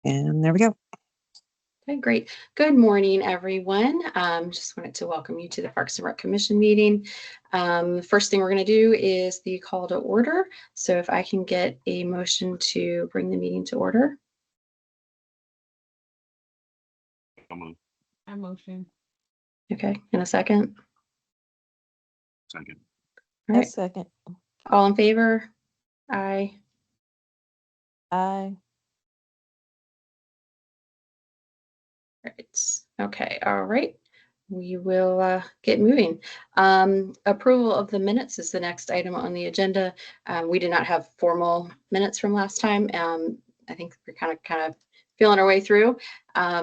And there we go. Okay, great. Good morning, everyone. Just wanted to welcome you to the Parks and Rec Commission meeting. First thing we're going to do is the call to order. So if I can get a motion to bring the meeting to order. I motion. Okay, in a second. Second. All right, Second. all in favor? Aye. Aye. Right. Okay, all right. We will get moving. Approval of the minutes is the next item on the agenda. We did not have formal minutes from last time. I think we're kind of feeling our way through.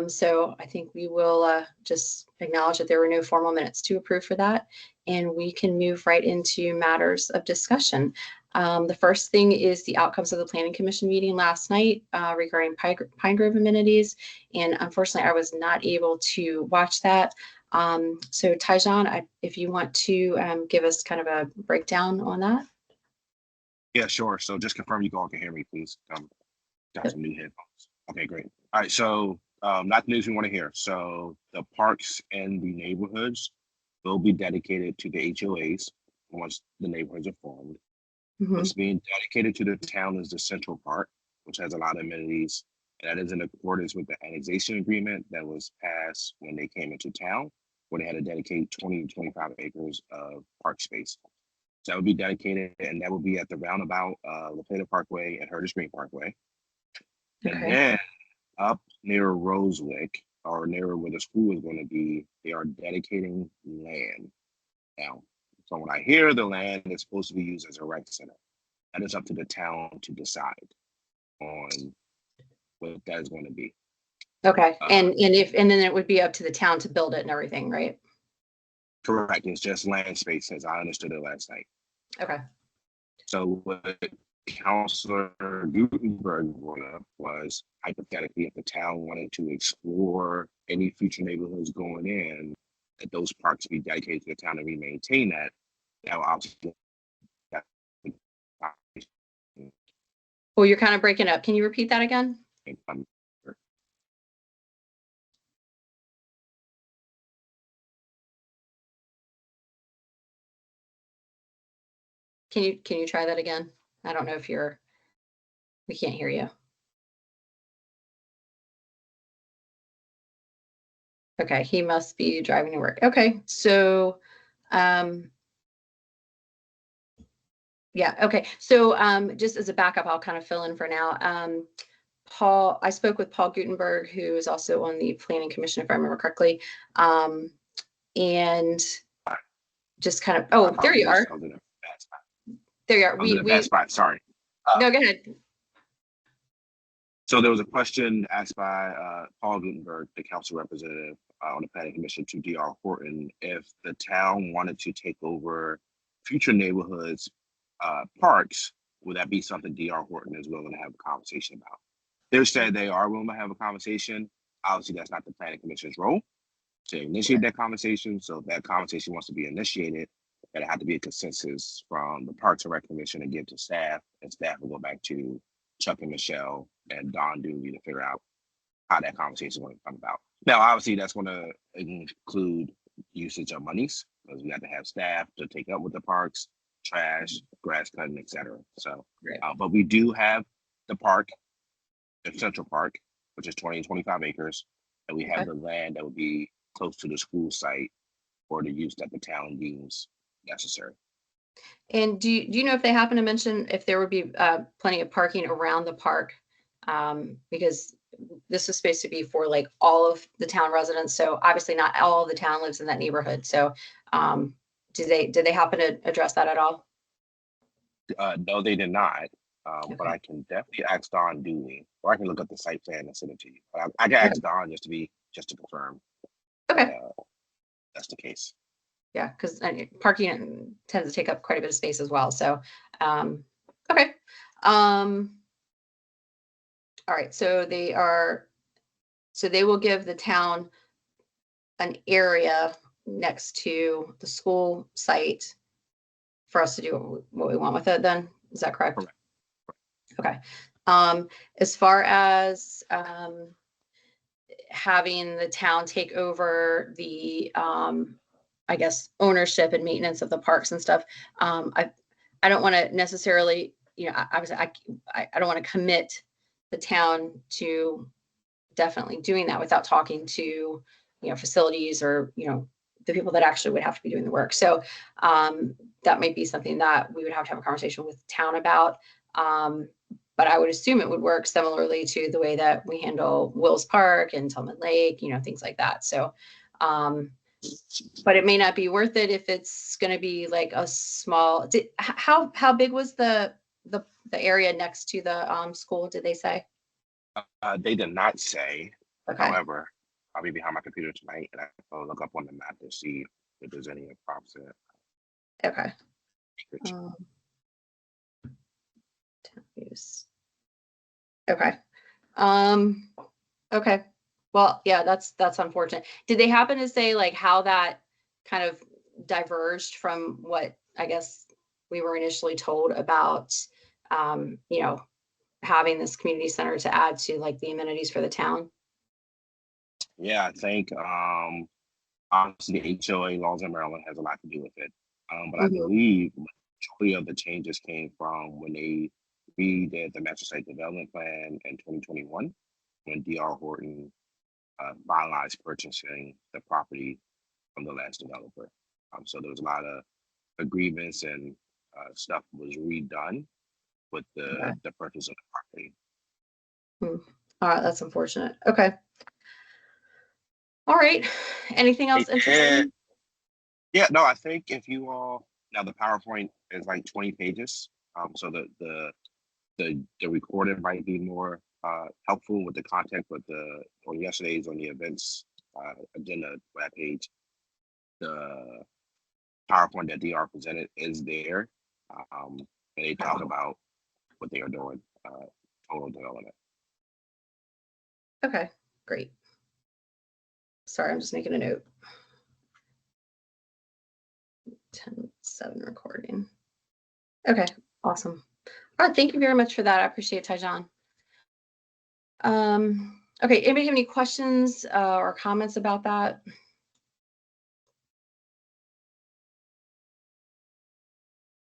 So I think we will just acknowledge that there were no formal minutes to approve for that. And we can move right into matters of discussion. The first thing is the outcomes of the Planning Commission meeting last night regarding Pine Grove amenities. And unfortunately, I was not able to watch that. So Tyjon, if you want to give us kind of a breakdown on that. Yeah, sure. So just confirm you all can hear me, please. Got some new headphones. Okay, great. All right, so not the news we want to hear. So the parks and the neighborhoods will be dedicated to the HOAs once the neighborhoods are formed. Mhm. What's being dedicated to the town is the Central Park, which has a lot of amenities. And that is in accordance with the annexation agreement that was passed when they came into town, where they had to dedicate 20 to 25 acres of park space. So that would be dedicated, and that would be at the roundabout, La Plata Parkway and Heritage Green Parkway. And Okay. then up near Rosewick, or near where the school is going to be, they are dedicating land. Now, so when I hear the land is supposed to be used as a rec center, that is up to the town to decide on what that is going to be. Okay. And then it would be up to the town to build it and everything, right? Correct. It's just land space, as I understood it last night. Okay. So what Councilor Gutenberg brought up was hypothetically, if the town wanted to explore any future neighborhoods going in, that those parks be dedicated to the town and we maintain that. That will obviously. Well, you're kind of breaking up. Can you repeat that again? Can you try that again? I don't know if we can't hear you. Okay, he must be driving to work. Okay, so yeah, okay. So just as a backup, I'll kind of fill in for now. I spoke with Paul Gutenberg, who is also on the Planning Commission, if I remember correctly. And just kind of, oh, there you are. There you are. I was in a bad spot, sorry. No, go ahead. So there was a question asked by Paul Gutenberg, the council representative on the Planning Commission, to D.R. Horton, if the town wanted to take over future neighborhoods, parks, would that be something D.R. Horton is willing to have a conversation about? They said they are willing to have a conversation. Obviously, that's not the Planning Commission's role to initiate that conversation. So if that conversation wants to be initiated, there had to be a consensus from the Parks and Rec Commission and give to staff, and staff will go back to Chuck and Michelle and Don Dooley to figure out how that conversation is going to come about. Now, obviously, that's going to include usage of monies, because we have to have staff to take up with the parks, trash, grass cutting, etc. So, but we do have the park, the Central Park, which is 20 and 25 acres, and we have the land that would be close to the school site for the use that the town deems necessary. And do you know if they happen to mention if there would be plenty of parking around the park? Because this is supposed to be for like all of the town residents. So obviously not all of the town lives in that neighborhood. So did they happen to address that at all? No, they did not. But I can definitely ask Don Dooley, or I can look up the site plan and send it to you. But I can ask Don just to confirm. Okay. That's the case. Yeah, because parking tends to take up quite a bit of space as well. So, okay. All right. So they will give the town an area next to the school site for us to do what we want with it then. Is that correct? Correct. Okay. As far as having the town take over the, I guess, ownership and maintenance of the parks and stuff, I don't want to necessarily, you know, I don't want to commit the town to definitely doing that without talking to, you know, facilities or, you know, the people that actually would have to be doing the work. So that might be something that we would have to have a conversation with the town about. But I would assume it would work similarly to the way that we handle Wills Park and Tillman Lake, you know, things like that. So, but it may not be worth it if it's going to be like a small. How big was the area next to the school? Did they say? They did not say. Okay. However, I'll be behind my computer tonight, and I'll look up on the map to see if there's any approximate. Okay. acreage. Town use. Okay. Okay. Well, yeah, that's unfortunate. Did they happen to say like how that kind of diverged from what I guess we were initially told about, you know, having this community center to add to like the amenities for the town? Yeah, I think obviously the HOA laws in Maryland has a lot to do with it. But I Mhm. believe majority of the changes came from when they redid the master site development plan in 2021, when DR Horton finalized purchasing the property from the last developer. So there was a lot of agreements and stuff was redone with Okay. the purchase of the property. All right, that's unfortunate. Okay. All right. Anything else interesting? Yeah, no, I think if you all now the PowerPoint is like 20 pages. So the recording might be more helpful with the content, but on yesterday's on the events agenda web page, the PowerPoint that DR presented is there. And they talk about what they are doing, total development. Okay, great. Sorry, I'm just making a note. 10:07 recording. Okay, awesome. All right, thank you very much for that. I appreciate it, Tyjon. Okay, anybody have any questions or comments about that?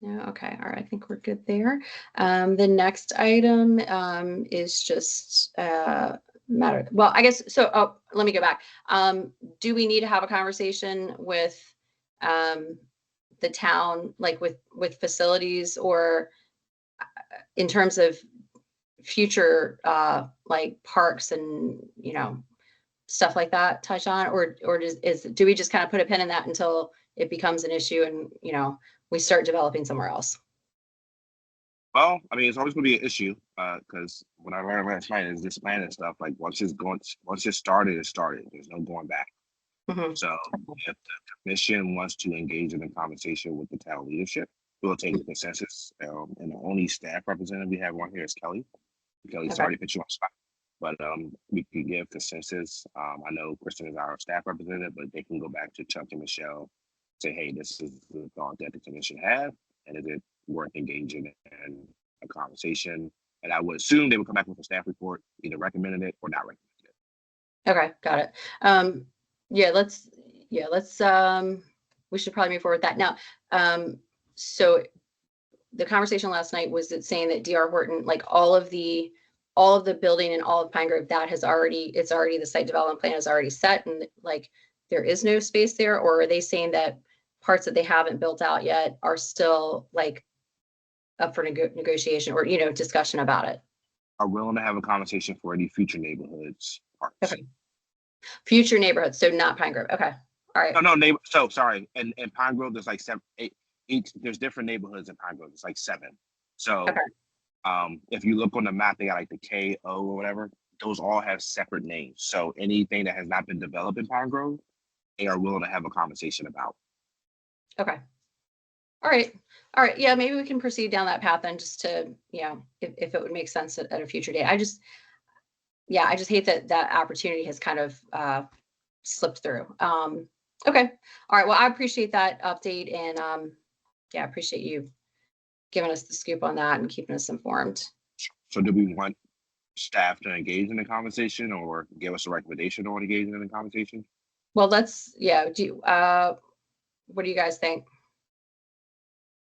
No, okay, all right, I think we're good there. The next item is just matter. Well, I guess so. Oh, let me go back. Do we need to have a conversation with the town, like with facilities, or in terms of future like parks and, you know, stuff like that, touch on, or do we just kind of put a pin in that until it becomes an issue and, you know, we start developing somewhere else? Well, I mean, it's always going to be an issue because when I learned last night is this plan and stuff. Like once it's started, it's started. There's no going back. Mhm. So if the commission wants to engage in a conversation with the town leadership, we'll take a consensus. And the only staff representative we have on here is Kelly. Kelly, Okay. sorry to put you on spot, but we can give consensus. I know Kristen is our staff representative, but they can go back to Chuck and Michelle, say, hey, this is the thought that the commission have, and is it worth engaging in a conversation? And I would assume they would come back with a staff report, either recommending it or not recommending it. Okay, got it. Yeah, let's we should probably move forward with that. Now, so the conversation last night was it saying that DR Horton, like all of the building and all of Pine Grove, that has already, it's already, the site development plan is already set and like there is no space there, or are they saying that parts that they haven't built out yet are still like up for negotiation or, you know, discussion about it? Are willing to have a conversation for any future neighborhoods parks. Okay. Future neighborhoods, so not Pine Grove. Okay. All right. No, neighbor. So sorry. In Pine Grove, there's like there's different neighborhoods in Pine Grove. It's like 7. So Okay. if you look on the map, they got like the KO or whatever. Those all have separate names. So anything that has not been developed in Pine Grove, they are willing to have a conversation about. Okay. All right. All right. Yeah, maybe we can proceed down that path then, just to, you know, if it would make sense at a future date. I just hate that that opportunity has kind of slipped through. Okay. All right. Well, I appreciate that update, and yeah, I appreciate you giving us the scoop on that and keeping us informed. So do we want staff to engage in the conversation or give us a recommendation on engaging in the conversation? Well, yeah, what do you guys think?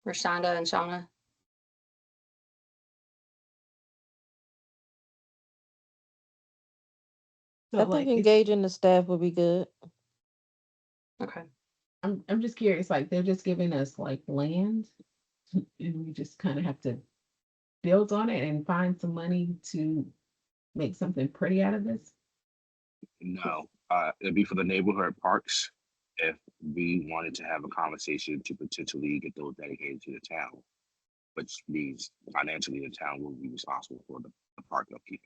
Rashonda and Shauna? I So think like, engaging the staff would be good. Okay. I'm just curious, like they're just giving us like land and we just kind of have to build on it and find some money to make something pretty out of this. No, it'd be for the neighborhood parks if we wanted to have a conversation to potentially get those dedicated to the town, which means financially the town will be responsible for the park upkeep.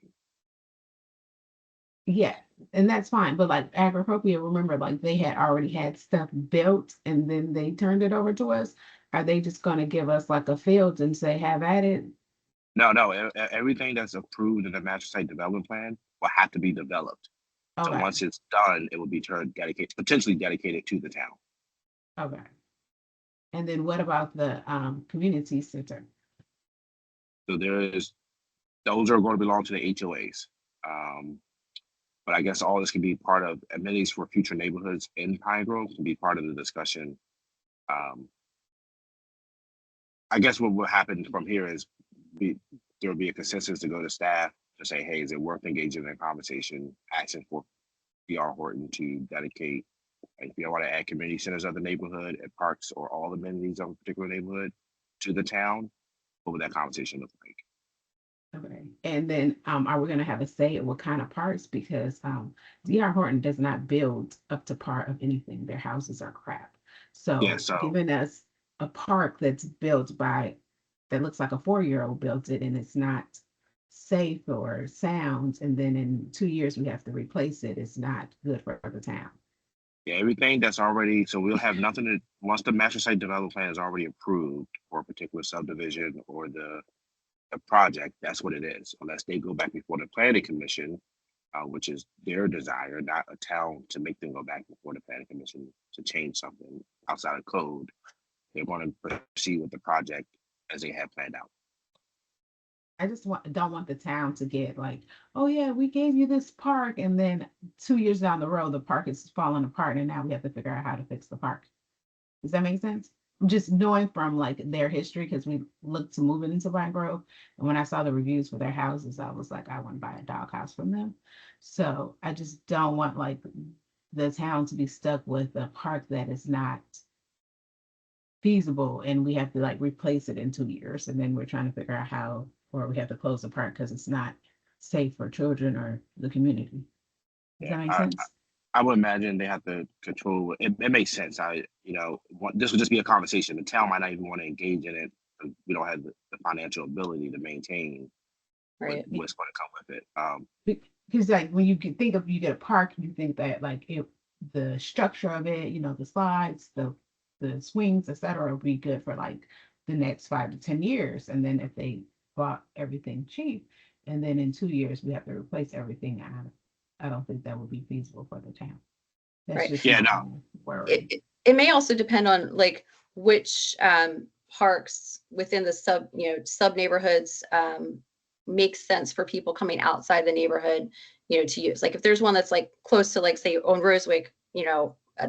Yeah, and that's fine, but like Agropropia, remember, like they had already had stuff built and then they turned it over to us. Are they just gonna give us like a field and say, have at it? No, everything that's approved in the master site development plan will have to be developed. So Okay, once it's done, it will be potentially dedicated to the town. okay. And then what about the community center? So those are going to belong to the HOAs. But I guess all this can be part of amenities for future neighborhoods in Pine Grove can be part of the discussion. I guess what will happen from here is there will be a consensus to go to staff to say, hey, is it worth engaging in a conversation, asking for DR Horton to dedicate, if you want to add community centers of the neighborhood and parks or all amenities of a particular neighborhood to the town, what would that conversation look like? Okay, and then are we gonna have a say in what kind of parks? Because DR Horton does not build up to par of anything. Their houses are crap. Yeah, So so giving us a park that's built by, that looks like a 4-year-old built it and it's not safe or sound, and then in 2 years we have to replace it, it's not good for the town. yeah, everything that's already, so we'll have nothing to, once the master site development plan is already approved for a particular subdivision or the project, that's what it is, unless they go back before the planning commission, which is their desire, not a town to make them go back before the planning commission to change something outside of code. They're going to proceed with the project as they have planned out. I just don't want the town to get like, oh yeah, we gave you this park, and then 2 years down the road, the park is falling apart, and now we have to figure out how to fix the park. Does that make sense? Just knowing from like their history, because we looked to moving into Pine Grove, and when I saw the reviews for their houses, I was like, I want to buy a doghouse from them. So I just don't want like the town to be stuck with a park that is not feasible, and we have to like replace it in 2 years, and then we're trying to figure out how, or we have to close the park because it's not safe for children or the community. Does Yeah, that make sense? I would imagine they have to control it. It makes sense. This would just be a conversation. The town might not even want to engage in it. We don't have the financial ability to maintain Right. what's going to come with it. Because like when you think of, you get a park, you think that like the structure of it, the slides, the swings, etc., will be good for like the next 5 to 10 years. And then if they bought everything cheap, and then in 2 years we have to replace everything, I don't think that would be feasible for the town. That's Right. just Yeah, my no. worry. It may also depend on like which parks within the sub neighborhoods makes sense for people coming outside the neighborhood, to use. Like if there's one that's like close to, like, say on Rosewick,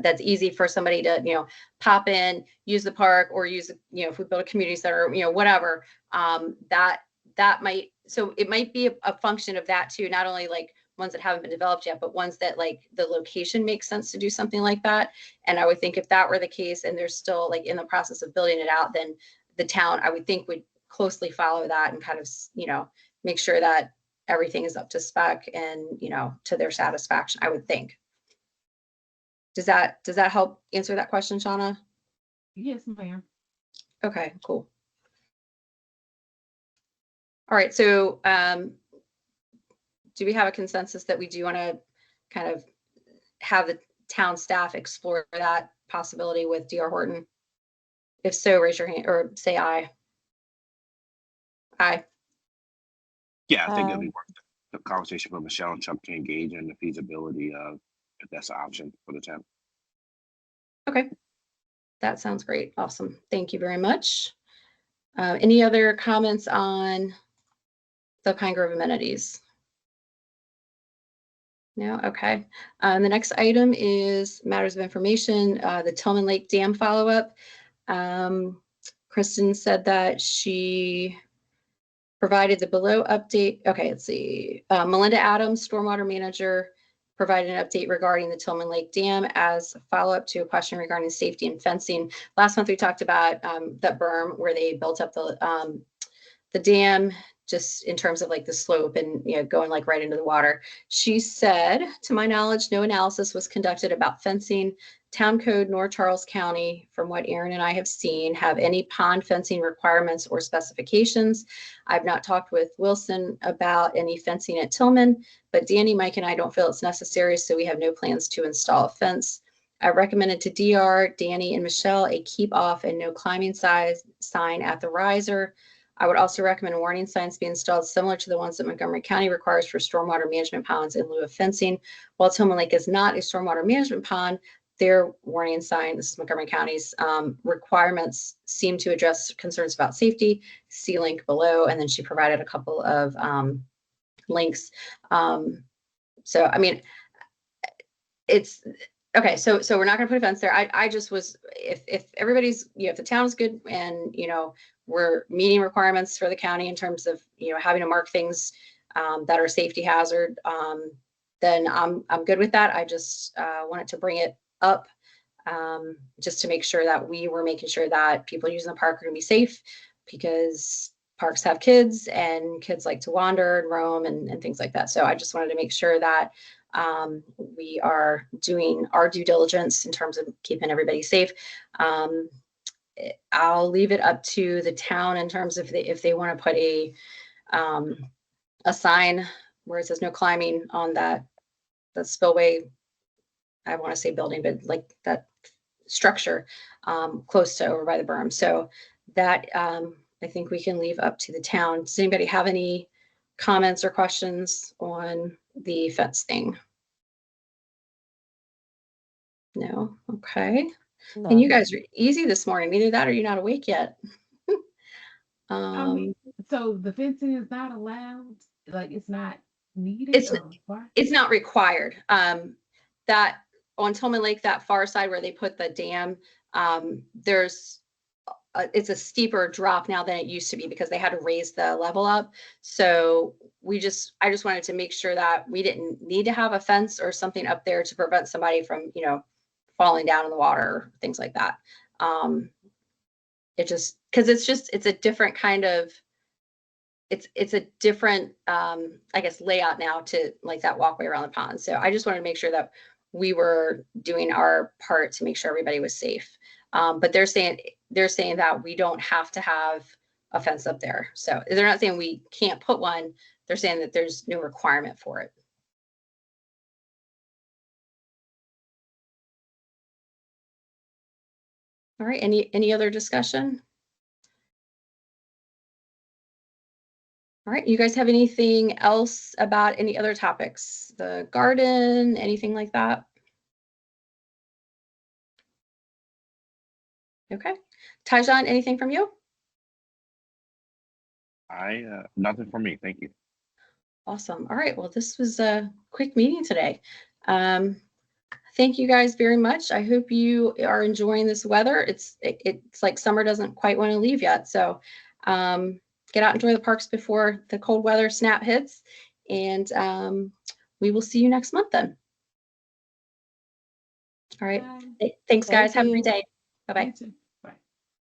that's easy for somebody to, pop in, use the park, or use, if we build a community center, whatever, that might, so it might be a function of that too, not only like ones that haven't been developed yet, but ones that like the location makes sense to do something like that. And I would think if that were the case and they're still like in the process of building it out, then the town, I would think, would closely follow that and kind of, make sure that everything is up to spec and, to their satisfaction, I would think. Does that help answer that question, Shauna? Yes, ma'am. Okay, cool. All right, so do we have a consensus that we do want to kind of have the town staff explore that possibility with DR Horton? If so, raise your hand or say aye. Aye. Yeah, I think it'll be worth the conversation for Michelle and Chuck to engage in the feasibility of if that's an option for the town. Okay, that sounds great. Awesome. Thank you very much. Any other comments on the Pine Grove amenities? No, okay. The next item is matters of information, the Tillman Lake Dam follow-up. Kristen said that she provided the below update. Okay, let's see. Melinda Adams, Stormwater Manager, provided an update regarding the Tillman Lake Dam as a follow-up to a question regarding safety and fencing. Last month, we talked about that berm where they built up the dam, just in terms of like the slope and, you know, going like right into the water. She said, to my knowledge, no analysis was conducted about fencing. Town Code nor Charles County, from what Aaron and I have seen, have any pond fencing requirements or specifications. I've not talked with Wilson about any fencing at Tillman, but Danny, Mike, and I don't feel it's necessary, so we have no plans to install a fence. I recommended to DR, Danny, and Michelle a keep off and no climbing sign at the riser. I would also recommend warning signs be installed similar to the ones that Montgomery County requires for stormwater management ponds in lieu of fencing. While Tillman Lake is not a stormwater management pond, their warning sign, this is Montgomery County's, requirements seem to address concerns about safety. See link below, and then she provided a couple of links. So, I mean, it's okay. So we're not going to put a fence there. I just was, if everybody's, you know, if the town is good and, you know, we're meeting requirements for the county in terms of, you know, having to mark things that are safety hazard, then I'm good with that. I just wanted to bring it up just to make sure that we were making sure that people using the park are going to be safe, because parks have kids and kids like to wander and roam and things like that. So I just wanted to make sure that we are doing our due diligence in terms of keeping everybody safe. I'll leave it up to the town in terms of if they want to put a sign where it says no climbing on the spillway. I want to say building, but like that structure close to over by the berm. So that I think we can leave up to the town. Does anybody have any comments or questions on the fence thing? No? Okay. No. And you guys are easy this morning. Either that or you're not awake yet. So the fencing is not allowed, like it's not needed It's- or required? It's not required. That on Tillman Lake, that far side where they put the dam, there's it's a steeper drop now than it used to be because they had to raise the level up. So I just wanted to make sure that we didn't need to have a fence or something up there to prevent somebody from, you know, falling down in the water or things like that. It just, because it's a different kind of, it's a different, I guess, layout now to like that walkway around the pond. So I just wanted to make sure that we were doing our part to make sure everybody was safe. But they're saying that we don't have to have a fence up there. So they're not saying we can't put one. They're saying that there's no requirement for it. All right, any other discussion? All right, you guys have anything else about any other topics? The garden, anything like that? Okay. Tyjon, anything from you? Nothing for me. Thank you. Awesome. All right, well, this was a quick meeting today. Thank you guys very much. I hope you are enjoying this weather. It's like summer doesn't quite want to leave yet. So get out and enjoy the parks before the cold weather snap hits. And we will see you next month then. All right. Bye. Thanks, guys. Thank Have a great you. day. Bye-bye. You too.